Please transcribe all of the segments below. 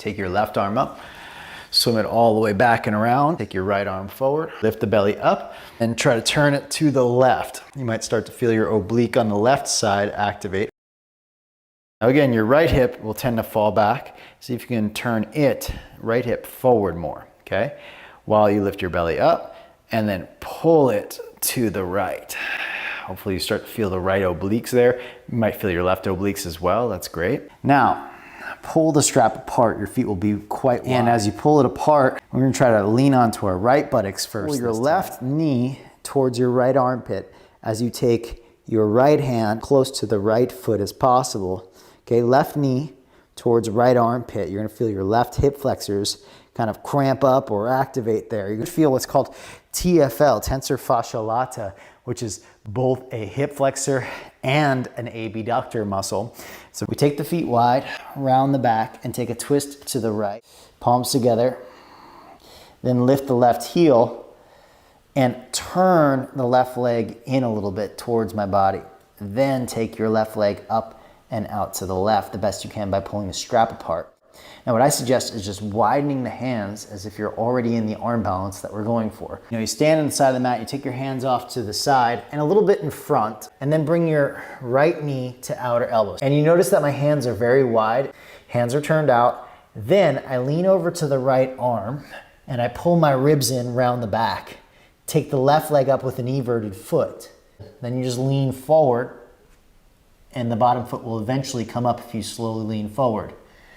Take your left arm up, swim it all the way back and around. Take your right arm forward, lift the belly up, and try to turn it to the left. You might start to feel your oblique on the left side activate. Now again, your right hip will tend to fall back. See if you can turn it, right hip forward more, okay? While you lift your belly up, and then pull it to the right. Hopefully you start to feel the right obliques there. You might feel your left obliques as well, that's great. Now, pull the strap apart, your feet will be quite wide. And as you pull it apart, we're gonna try to lean onto our right buttocks first. Pull your left knee towards your right armpit as you take your right hand close to the right foot as possible. Okay, left knee towards right armpit. You're gonna feel your left hip flexors kind of cramp up or activate there. You're gonna feel what's called TFL, tensor fasciae latae, which is both a hip flexor and an abductor muscle. So we take the feet wide, around the back, and take a twist to the right. Palms together. Then lift the left heel and turn the left leg in a little bit towards my body. Then take your left leg up and out to the left the best you can by pulling the strap apart. Now what I suggest is just widening the hands as if you're already in the arm balance that we're going for. You know, you stand on the side of the mat, you take your hands off to the side and a little bit in front, and then bring your right knee to outer elbows. And you notice that my hands are very wide, hands are turned out. Then I lean over to the right arm and I pull my ribs in round the back. Take the left leg up with an everted foot. Then you just lean forward and the bottom foot will eventually come up if you slowly lean forward.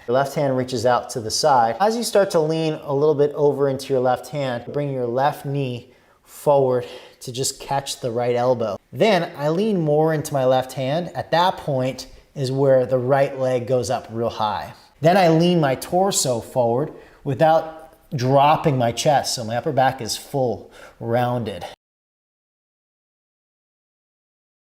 Your left hand reaches out to the side. As you start to lean a little bit over into your left hand, bring your left knee forward to just catch the right elbow. Then I lean more into my left hand. At that point is where the right leg goes up real high. Then I lean my torso forward without dropping my chest, so my upper back is full, rounded.